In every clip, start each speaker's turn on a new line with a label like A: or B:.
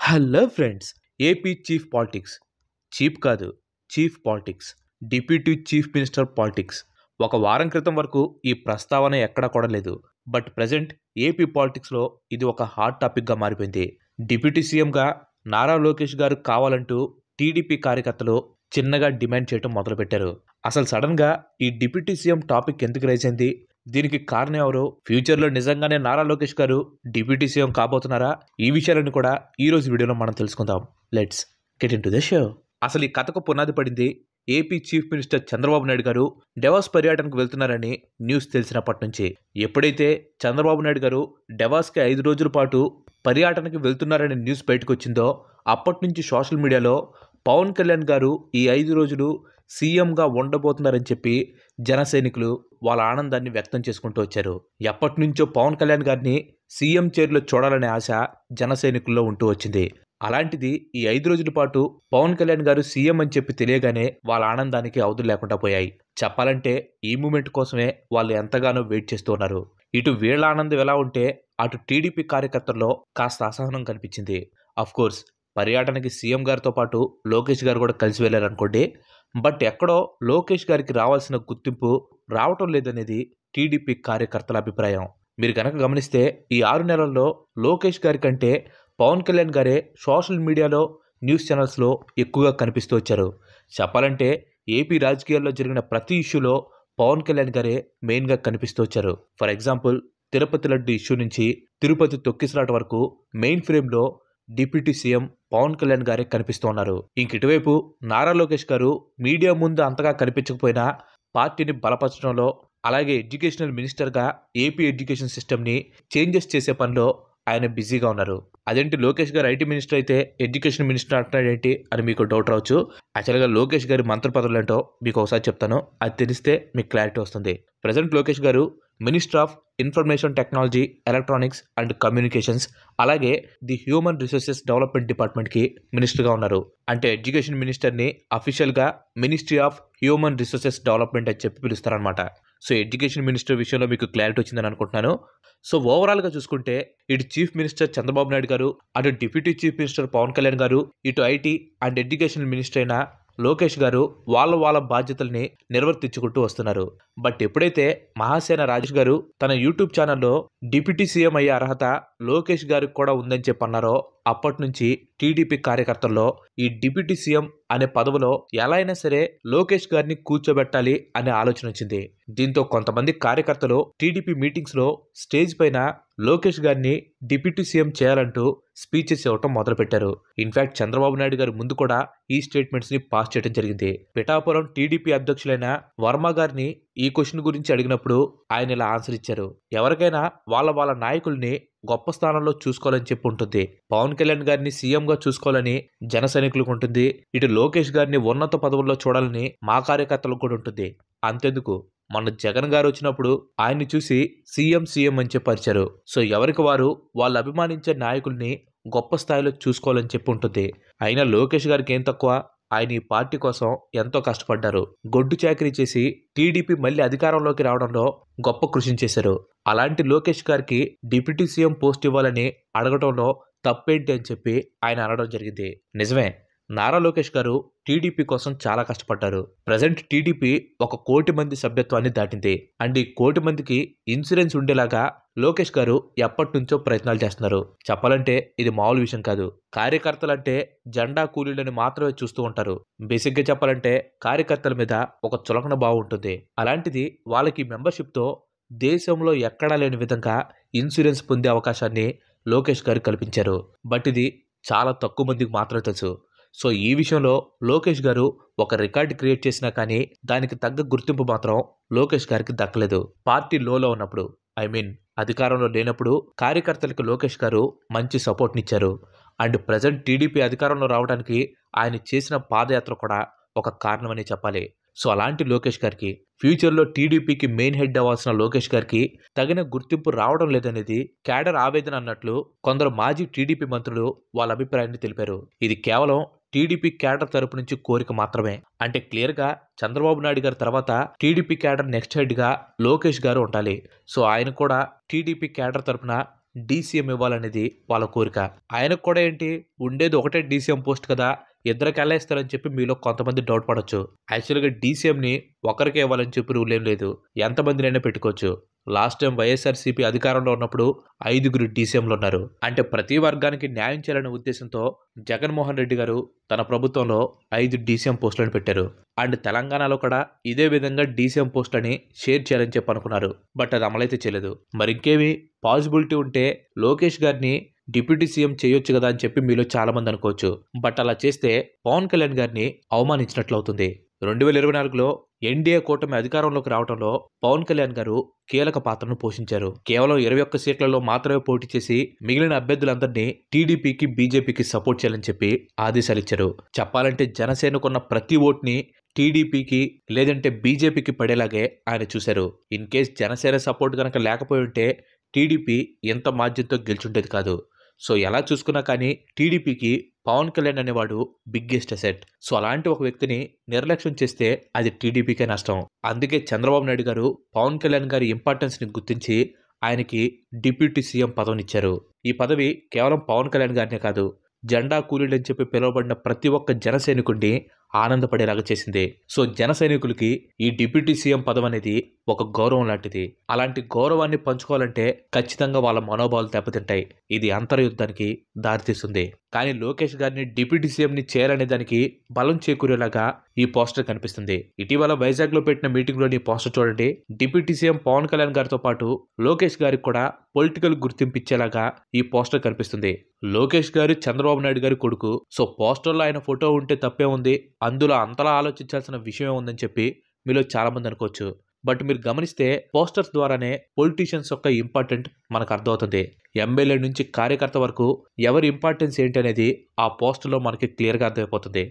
A: Hello friends. AP chief politics. Cheap కాదు, chief politics. Deputy chief minister politics. ఒక వారం క్రితం వరకు ఈ ప్రస్తావన ఎక్కడా కూడా లేదు. బట్ ప్రజెంట్ ఏపీ పాలిటిక్స్లో ఇది ఒక హాట్ టాపిక్గా మారిపోయింది. డిప్యూటీ సీఎంగా నారా లోకేష్ గారు కావాలంటూ టీడీపీ కార్యకర్తలు చిన్నగా డిమాండ్ చేయడం మొదలుపెట్టారు. అసలు సడన్గా ఈ డిప్యూటీ సీఎం టాపిక్ ఎందుకు రైజ్ అయింది? దీనికి కారణం ఎవరు? ఫ్యూచర్లో నిజంగానే నారా లోకేష్ గారు డిప్యూటీ సీఎం కాబోతున్నారా? ఈ విషయాలను కూడా ఈ రోజు వీడియోలో మనం తెలుసుకుందాం. Let's get in to the show. అసలు ఈ కథకు పునాది పడింది AP chief minister Chandrababu Naidu గారు డెవాస్ పర్యటనకు వెళ్తున్నారని న్యూస్ తెలిసినప్పటి నుంచి. ఎప్పుడైతే చంద్రబాబు నాయుడు గారు డెవాస్కి 5 రోజుల పాటు పర్యటనకి వెళ్తున్నారనే న్యూస్ బయటకు వచ్చిందో అప్పటి నుంచి సోషల్ మీడియాలో పవన్ కళ్యాణ్ గారు ఈ 5 రోజులు సీఎంగా ఉండబోతున్నారని చెప్పి జన సైనికులు వాళ్ళ ఆనందాన్ని వ్యక్తం చేసుకుంటూ వచ్చారు. ఎప్పటి నుంచో పవన్ కళ్యాణ్ గారిని సీఎం చైర్లో చూడాలనే ఆశ జన సైనికుల్లో ఉంటూ వచ్చింది. అలాంటిది ఈ 5 రోజుల పాటు పవన్ కళ్యాణ్ గారు సీఎం అని చెప్పి తెలియగానే వాళ్ళ ఆనందానికి అవధులు లేకుండా పోయాయి. చెప్పాలంటే ఈ మూమెంట్ కోసమే వాళ్ళు ఎంతగానో వెయిట్ చేస్తూ ఉన్నారు. ఇటు వీళ్ళ ఆనందం ఎలా ఉంటే అటు టీడీపీ కార్యకర్తల్లో కాస్త అసహనం కనిపించింది. కోర్స్ పర్యటనకి సీఎం గారితో పాటు లోకేష్ గారు కూడా కలిసి వెళ్ళారనుకోండి. బట్ ఎక్కడో లోకేష్ గారికి రావాల్సిన గుర్తింపు రావటం లేదనేది టీడీపీ కార్యకర్తల అభిప్రాయం. మీరు కనుక గమనిస్తే ఈ 6 నెలల్లో లోకేష్ గారి కంటే పవన్ కళ్యాణ్ గారే సోషల్ మీడియాలో న్యూస్ ఛానల్స్లో ఎక్కువగా కనిపిస్తూ వచ్చారు. చెప్పాలంటే ఏపీ రాజకీయాల్లో జరిగిన ప్రతి ఇష్యూలో పవన్ కళ్యాణ్ గారే మెయిన్గా కనిపిస్తూ వచ్చారు. For example Tirupati laddu issue నుంచి తిరుపతి తొక్కిసలాట వరకు మెయిన్ ఫ్రేమ్లో డిప్యూటీ సీఎం పవన్ కళ్యాణ్ గారే కనిపిస్తూ ఉన్నారు. ఇటువైపు నారా లోకేష్ గారు మీడియా ముందు అంతగా కనిపించకపోయినా పార్టీని బలపరచడంలో, అలాగే ఎడ్యుకేషనల్ మినిస్టర్గా ఏపీ ఎడ్యుకేషన్ సిస్టమ్ని చేంజెస్ చేసే పనిలో ఆయన బిజీగా ఉన్నారు. అదేంటి లోకేష్ గారు ఐటీ మినిస్టర్ అయితే ఎడ్యుకేషన్ మినిస్టర్ అంటున్నాడేంటి అని మీకు డౌట్ రావచ్చు. యాక్చువల్గా లోకేష్ గారి మంత్రి పదవులు ఏంటో మీకు ఒకసారి చెప్తాను. అది తెలిస్తే మీకు క్లారిటీ వస్తుంది. ప్రజెంట్ లోకేష్ గారు minister of information technology, electronics and communications, అలాగే ది హ్యూమన్ రిసోర్సెస్ డెవలప్మెంట్ డిపార్ట్మెంట్కి మినిస్టర్గా ఉన్నారు. అంటే ఎడ్యుకేషన్ మినిస్టర్ని అఫీషియల్గా ministry of human resources development అని చెప్పి పిలుస్తారనమాట. సో ఎడ్యుకేషన్ మినిస్టర్ విషయంలో మీకు క్లారిటీ వచ్చిందని అనుకుంటున్నాను. సో ఓవరాల్గా చూసుకుంటే ఇటు చీఫ్ మినిస్టర్ చంద్రబాబు నాయుడు గారు, అటు deputy chief minister Pawan Kalyan గారు, ఇటు ఐటీ అండ్ ఎడ్యుకేషన్ మినిస్టర్ అయిన లోకేష్ గారు వాళ్ళ బాధ్యతల్ని నిర్వర్తించుకుంటూ వస్తున్నారు. బట్ ఎప్పుడైతే మహాసేన రాజేష్ గారు తన యూట్యూబ్ ఛానల్లో డిప్యూటీ సీఎం అయ్యే అర్హత లోకేష్ గారికి కూడా ఉందని చెప్పి అన్నారో అప్పటి నుంచి టీడీపీ కార్యకర్తల్లో ఈ డిప్యూటీ సీఎం అనే పదవిలో ఎలా అయినా సరే లోకేష్ గారిని కూర్చోబెట్టాలి అనే ఆలోచన వచ్చింది. దీంతో కొంతమంది కార్యకర్తలు టీడీపీ మీటింగ్స్లో స్టేజ్ పైన లోకేష్ గారిని డిప్యూటీ సీఎం చేయాలంటూ స్పీచెస్ ఇవ్వటం మొదలుపెట్టారు. ఇన్ఫాక్ట్ చంద్రబాబు నాయుడు గారి ముందు కూడా ఈ స్టేట్మెంట్స్ ని పాస్ చేయడం జరిగింది. పిఠాపురం టీడీపీ అధ్యక్షులైన వర్మ గారిని ఈ క్వశ్చన్ గురించి అడిగినప్పుడు ఆయన ఇలా ఆన్సర్ ఇచ్చారు. ఎవరికైనా వాళ్ళ నాయకుల్ని గొప్ప స్థానంలో చూసుకోవాలని చెప్పి ఉంటుంది. పవన్ కళ్యాణ్ గారిని సీఎంగా చూసుకోవాలని జన సైనికులకు ఉంటుంది. ఇటు లోకేష్ గారిని ఉన్నత పదవుల్లో చూడాలని మా కార్యకర్తలకు కూడా ఉంటుంది. అంతెందుకు మొన్న జగన్ గారు వచ్చినప్పుడు ఆయన్ని చూసి సీఎం అని చెప్పి అరిచారు. సో ఎవరికి వారు వాళ్ళు అభిమానించే నాయకుల్ని గొప్ప స్థాయిలో చూసుకోవాలని చెప్పి ఉంటుంది. అయినా లోకేష్ గారికి ఏం తక్కువ? ఆయన ఈ పార్టీ కోసం ఎంతో కష్టపడ్డారు. గొడ్డు చాకరీ చేసి టీడీపీ మళ్ళీ అధికారంలోకి రావడంలో గొప్ప కృషి చేశారు. అలాంటి లోకేష్ గారికి డిప్యూటీ సీఎం పోస్ట్ ఇవ్వాలని అడగటంలో తప్పేంటి అని చెప్పి ఆయన అనడం జరిగింది. నిజమే, నారా లోకేష్ గారు టీడీపీ కోసం చాలా కష్టపడ్డారు. ప్రజెంట్ టీడీపీ 1 కోటి మంది సభ్యత్వాన్ని దాటింది. అండ్ ఈ 1 కోటి మందికి ఇన్సూరెన్స్ ఉండేలాగా లోకేష్ గారు ఎప్పటి నుంచో ప్రయత్నాలు చేస్తున్నారు. చెప్పాలంటే ఇది మామూలు విషయం కాదు. కార్యకర్తలంటే జెండా కూలీలని మాత్రమే చూస్తూ ఉంటారు. బేసిక్గా చెప్పాలంటే కార్యకర్తల మీద ఒక చులకన భావం ఉంటుంది. అలాంటిది వాళ్ళకి మెంబర్షిప్తో దేశంలో ఎక్కడా లేని విధంగా ఇన్సూరెన్స్ పొందే అవకాశాన్ని లోకేష్ గారు కల్పించారు. బట్ ఇది చాలా తక్కువ మందికి మాత్రమే తెలుసు. సో ఈ విషయంలో లోకేష్ గారు ఒక రికార్డు క్రియేట్ చేసినా కానీ దానికి తగ్గ గుర్తింపు మాత్రం లోకేష్ గారికి దక్కలేదు. పార్టీ లోలో ఉన్నప్పుడు, అధికారంలో లేనప్పుడు కార్యకర్తలకు లోకేష్ గారు మంచి సపోర్ట్నిచ్చారు. అండ్ ప్రజెంట్ టీడీపీ అధికారంలో రావడానికి ఆయన చేసిన పాదయాత్ర కూడా ఒక కారణమని చెప్పాలి. సో అలాంటి లోకేష్ గారికి ఫ్యూచర్లో టీడీపీకి మెయిన్ హెడ్ అవ్వాల్సిన లోకేష్ గారికి తగిన గుర్తింపు రావడం లేదనేది క్యాడర్ ఆవేదన అన్నట్లు కొందరు మాజీ టీడీపీ మంత్రులు వాళ్ళ అభిప్రాయాన్ని తెలిపారు. ఇది కేవలం టీడీపీ క్యాడర్ తరపు నుంచి కోరిక మాత్రమే. అంటే క్లియర్గా చంద్రబాబు నాయుడు గారి తర్వాత టీడీపీ క్యాడర్ నెక్స్ట్ హెడ్గా లోకేష్ గారు ఉండాలి. సో ఆయన కూడా టీడీపీ క్యాడర్ తరపున డీసీఎం ఇవ్వాలనేది వాళ్ళ కోరిక. ఆయనకు కూడా ఏంటి ఉండేది ఒకటే డీసీఎం పోస్ట్ కదా, ఇద్దరికి ఎలా ఇస్తారని చెప్పి మీలో కొంతమంది డౌట్ పడొచ్చు. యాక్చువల్గా డీసీఎంని ఒకరికే ఇవ్వాలని చెప్పి రూల్ ఏం లేదు, ఎంతమందినైనా పెట్టుకోవచ్చు. లాస్ట్ టైం వైఎస్ఆర్సీపీ అధికారంలో ఉన్నప్పుడు 5గురు డీసీఎంలు ఉన్నారు. అంటే ప్రతి వర్గానికి న్యాయం చేయాలనే ఉద్దేశంతో జగన్మోహన్ రెడ్డి గారు తన ప్రభుత్వంలో 5 డీసీఎం పోస్టులను పెట్టారు. అండ్ తెలంగాణలో కూడా ఇదే విధంగా డీసీఎం పోస్టులని షేర్ చేయాలని చెప్పి అనుకున్నారు. బట్ అది అమలైతే చేయలేదు. మరి ఇంకేమి పాసిబిలిటీ ఉంటే లోకేష్ గారిని డిప్యూటీ సీఎం చేయొచ్చు కదా అని చెప్పి మీలో చాలా మంది అనుకోవచ్చు. బట్ అలా చేస్తే పవన్ కళ్యాణ్ గారిని అవమానించినట్లు అవుతుంది. 2024లో ఎన్డీఏ కూటమి అధికారంలోకి రావడంలో పవన్ కళ్యాణ్ గారు కీలక పాత్రను పోషించారు. కేవలం 21 సీట్లలో మాత్రమే పోటీ చేసి మిగిలిన అభ్యర్థులందరినీ టీడీపీకి బీజేపీకి సపోర్ట్ చేయాలని చెప్పి ఆదేశాలు ఇచ్చారు. చెప్పాలంటే జనసేనకున్న ప్రతి ఓట్ని టీడీపీకి లేదంటే బీజేపీకి పడేలాగే ఆయన చూశారు. ఇన్ కేస్ జనసేన సపోర్ట్ కనుక లేకపోయి ఉంటే టీడీపీ ఎంత మాధ్యంతో గెలుచుండేది కాదు. సో ఎలా చూసుకున్నా కానీ టీడీపీకి పవన్ కళ్యాణ్ అనేవాడు బిగ్గెస్ట్ అసెట్. సో అలాంటి ఒక వ్యక్తిని నిర్లక్ష్యం చేస్తే అది టీడీపీకే నష్టం. అందుకే చంద్రబాబు నాయుడు గారు పవన్ కళ్యాణ్ గారి ఇంపార్టెన్స్ని గుర్తించి ఆయనకి డిప్యూటీ సీఎం పదవినిచ్చారు. ఈ పదవి కేవలం పవన్ కళ్యాణ్ గారినే కాదు, జెండా కూలీలు అని చెప్పి పిలువబడిన ప్రతి ఒక్క జన సైనికుడిని ఆనందపడేలాగా చేసింది. సో జన సైనికులకి ఈ డిప్యూటీ సీఎం పదవి అనేది ఒక గౌరవం లాంటిది. అలాంటి గౌరవాన్ని పంచుకోవాలంటే ఖచ్చితంగా వాళ్ళ మనోభావాలు దెబ్బతింటాయి. ఇది అంతర్యుద్ధానికి దారితీస్తుంది. కానీ లోకేష్ గారిని డిప్యూటీ సీఎంని చేయాలనే దానికి బలం చేకూరేలాగా ఈ పోస్టర్ కనిపిస్తుంది. ఇటీవల వైజాగ్ లో పెట్టిన మీటింగ్ లోని పోస్టర్ చూడండి. డిప్యూటీ సీఎం పవన్ కళ్యాణ్ గారితో పాటు లోకేష్ గారికి కూడా పొలిటికల్ గుర్తింపు ఇచ్చేలాగా ఈ పోస్టర్ కనిపిస్తుంది. లోకేష్ గారు చంద్రబాబు నాయుడు గారి కొడుకు. సో పోస్టర్లో ఆయన ఫోటో ఉంటే తప్పే ఉంది, అందులో అంతలా ఆలోచించాల్సిన విషయం ఉందని చెప్పి మీలో చాలా మంది అనుకోవచ్చు. బట్ మీరు గమనిస్తే పోస్టర్స్ ద్వారానే పొలిటీషియన్స్ యొక్క ఇంపార్టెంట్ మనకు అర్థమవుతుంది. ఎమ్మెల్యే నుంచి కార్యకర్త వరకు ఎవరి ఇంపార్టెన్స్ ఏంటి అనేది ఆ పోస్టర్లో మనకి క్లియర్గా అర్థమైపోతుంది.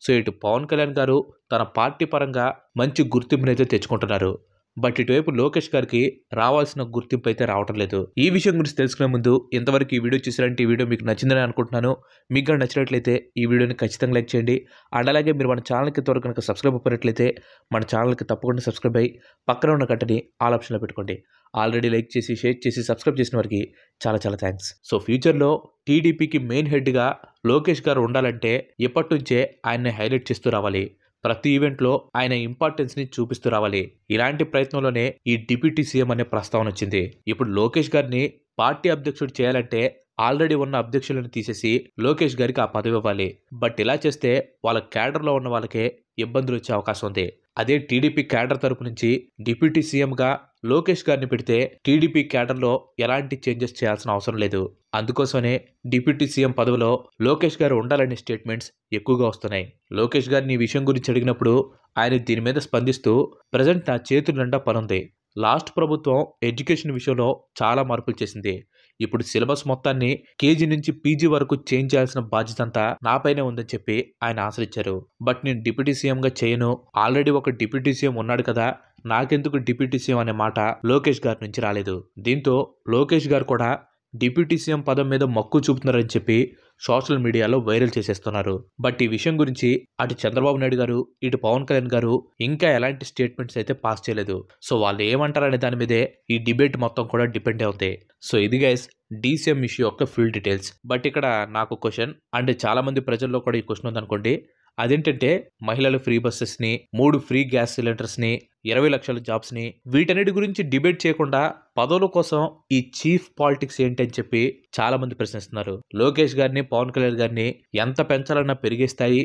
A: సో ఇటు పవన్ కళ్యాణ్ గారు తన పార్టీ పరంగా మంచి గుర్తింపునైతే తెచ్చుకుంటున్నారు. బట్ ఇటువైపు లోకేష్ గారికి రావాల్సిన గుర్తింపు అయితే రావటం లేదు. ఈ విషయం గురించి తెలుసుకునే ముందు ఇంతవరకు ఈ వీడియో చూసారంటే ఈ వీడియో మీకు నచ్చిందని అనుకుంటున్నాను. మీకు నచ్చినట్లయితే ఈ వీడియోని ఖచ్చితంగా లైక్ చేయండి. అండ్ అలాగే మీరు మన ఛానల్కి త్వరగా కనుక సబ్స్క్రైబ్ అయినట్లయితే మన ఛానల్కి తప్పకుండా సబ్స్క్రైబ్ అయ్యి పక్కన ఉన్న గంటని ఆల్ ఆప్షన్లో పెట్టుకోండి. ఆల్రెడీ లైక్ చేసి షేర్ చేసి సబ్స్క్రైబ్ చేసిన వారికి చాలా చాలా థ్యాంక్స్. సో ఫ్యూచర్లో టీడీపీకి మెయిన్ హెడ్గా లోకేష్ గారు ఉండాలంటే ఇప్పటి నుంచే ఆయన్ని హైలైట్ చేస్తూ రావాలి. ప్రతి ఈవెంట్లో ఆయన ఇంపార్టెన్స్ ని చూపిస్తూ రావాలి. ఇలాంటి ప్రయత్నంలోనే ఈ డిప్యూటీ సీఎం అనే ప్రస్తావన వచ్చింది. ఇప్పుడు లోకేష్ గారిని పార్టీ అధ్యక్షుడు చేయాలంటే ఆల్రెడీ ఉన్న అధ్యక్షులను తీసేసి లోకేష్ గారికి ఆ పదవి ఇవ్వాలి. బట్ ఇలా చేస్తే వాళ్ళ క్యాడర్లో ఉన్న వాళ్ళకే ఇబ్బందులు వచ్చే అవకాశం ఉంది. అదే టీడీపీ క్యాడర్ తరపు నుంచి డిప్యూటీ సీఎంగా లోకేష్ గారిని పెడితే టీడీపీ క్యాడర్లో ఎలాంటి చేంజెస్ చేయాల్సిన అవసరం లేదు. అందుకోసమే డిప్యూటీ సీఎం పదవిలో లోకేష్ గారు ఉండాలనే స్టేట్మెంట్స్ ఎక్కువగా వస్తున్నాయి. లోకేష్ గారిని ఈ విషయం గురించి అడిగినప్పుడు ఆయన దీని మీద స్పందిస్తూ ప్రజెంట్ నా చేతుల నిండా పనుంది. లాస్ట్ ప్రభుత్వం ఎడ్యుకేషన్ విషయంలో చాలా మార్పులు చేసింది. ఇప్పుడు సిలబస్ మొత్తాన్ని కేజీ నుంచి పీజీ వరకు చేంజ్ చేయాల్సిన బాధ్యత అంతా నాపైనే ఉందని చెప్పి ఆయన ఆశించారు. బట్ నేను డిప్యూటీ సీఎంగా చేయను, ఆల్రెడీ ఒక డిప్యూటీ సీఎం ఉన్నాడు కదా, నాకెందుకు డిప్యూటీ సీఎం అనే మాట లోకేష్ గారి నుంచి రాలేదు. దీంతో లోకేష్ గారు కూడా డిప్యూటీ సీఎం పదం మీద మక్కువ చూపుతున్నారని చెప్పి సోషల్ మీడియాలో వైరల్ చేసేస్తున్నారు. బట్ ఈ విషయం గురించి అటు చంద్రబాబు నాయుడు గారు ఇటు పవన్ కళ్యాణ్ గారు ఇంకా ఎలాంటి స్టేట్మెంట్స్ అయితే పాస్ చేయలేదు. సో వాళ్ళు ఏమంటారనే దాని మీదే ఈ డిబేట్ మొత్తం కూడా డిపెండ్ అవుతాయి. సో ఇది గైస్ డీసీఎం ఇష్యూ యొక్క ఫుల్ డీటెయిల్స్. బట్ ఇక్కడ నాకు క్వశ్చన్, అంటే చాలా మంది ప్రజల్లో కూడా ఈ క్వశ్చన్ ఉందనుకోండి. అదేంటంటే మహిళల ఫ్రీ బస్సెస్ని, 3 ఫ్రీ గ్యాస్ సిలిండర్స్ని, 20 లక్షల జాబ్స్ని, వీటన్నిటి గురించి డిబేట్ చేయకుండా పదవుల కోసం ఈ చీఫ్ పాలిటిక్స్ ఏంటి అని చెప్పి చాలా మంది ప్రశ్నిస్తున్నారు. లోకేష్ గారిని పవన్ కళ్యాణ్ గారిని ఎంత పెంచాలన్నా పెరిగేస్తాయి,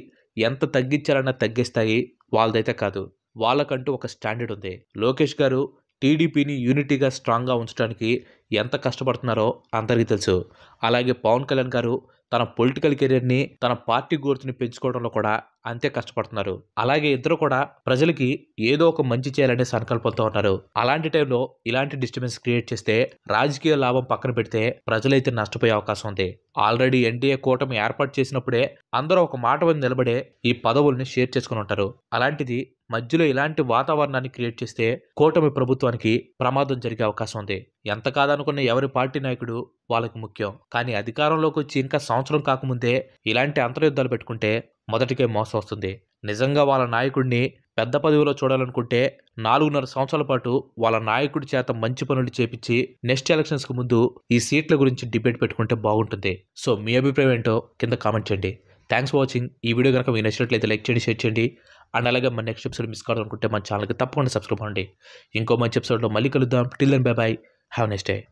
A: ఎంత తగ్గించాలన్నా తగ్గిస్తాయి, వాళ్ళదైతే కాదు. వాళ్ళకంటూ ఒక స్టాండర్డ్ ఉంది. లోకేష్ గారు టీడీపీని యూనిటీగా స్ట్రాంగ్గా ఉంచడానికి ఎంత కష్టపడుతున్నారో అందరికీ తెలుసు. అలాగే పవన్ కళ్యాణ్ గారు తన పొలిటికల్ కెరీర్ని, తన పార్టీ గ్రోత్ని పెంచుకోవడంలో కూడా అంతే కష్టపడుతున్నారు. అలాగే ఇద్దరు కూడా ప్రజలకి ఏదో ఒక మంచి చేయాలనే సంకల్పంతో ఉన్నారు. అలాంటి టైంలో ఇలాంటి డిస్టర్బెన్స్ క్రియేట్ చేస్తే రాజకీయ లాభం పక్కన పెడితే ప్రజలైతే నష్టపోయే అవకాశం ఉంది. ఆల్రెడీ ఎన్డీఏ కూటమి ఏర్పాటు చేసినప్పుడే అందరూ ఒక మాట మీద నిలబడే ఈ పదవుల్ని షేర్ చేసుకుని ఉంటారు. అలాంటిది మధ్యలో ఇలాంటి వాతావరణాన్ని క్రియేట్ చేస్తే కూటమి ప్రభుత్వానికి ప్రమాదం జరిగే అవకాశం ఉంది. ఎంత కాదనుకున్న ఎవరి పార్టీ నాయకుడు వాళ్ళకి ముఖ్యం. కానీ అధికారంలోకి వచ్చి ఇంకా సంవత్సరం కాకముందే ఇలాంటి అంతర్యుద్ధాలు పెట్టుకుంటే మొదటికే మోసం వస్తుంది. నిజంగా వాళ్ళ నాయకుడిని పెద్ద పదవిలో చూడాలనుకుంటే 4.5 సంవత్సరాల పాటు వాళ్ళ నాయకుడి చేత మంచి పనులు చేపించి నెక్స్ట్ ఎలక్షన్స్కి ముందు ఈ సీట్ల గురించి డిబేట్ పెట్టుకుంటే బాగుంటుంది. సో మీ అభిప్రాయం ఏంటో కింద కామెంట్ చేయండి. Thanks for watching. ఈ వీడియో కనుక మీకు నచ్చినట్లయితే లైక్ చేయండి, షేర్ చేయండి. అండ్ అలాగే మన నెక్స్ట్ ఎపిసోడ్ మిస్ కావాలనుకుంటే మన ఛానల్కి తప్పకుండా సబ్స్క్రైబ్ అవ్వండి. ఇంకో మంచి ఎపిసోడ్లో మళ్ళీ కలుద్దాం. Till then bye bye. Have next day.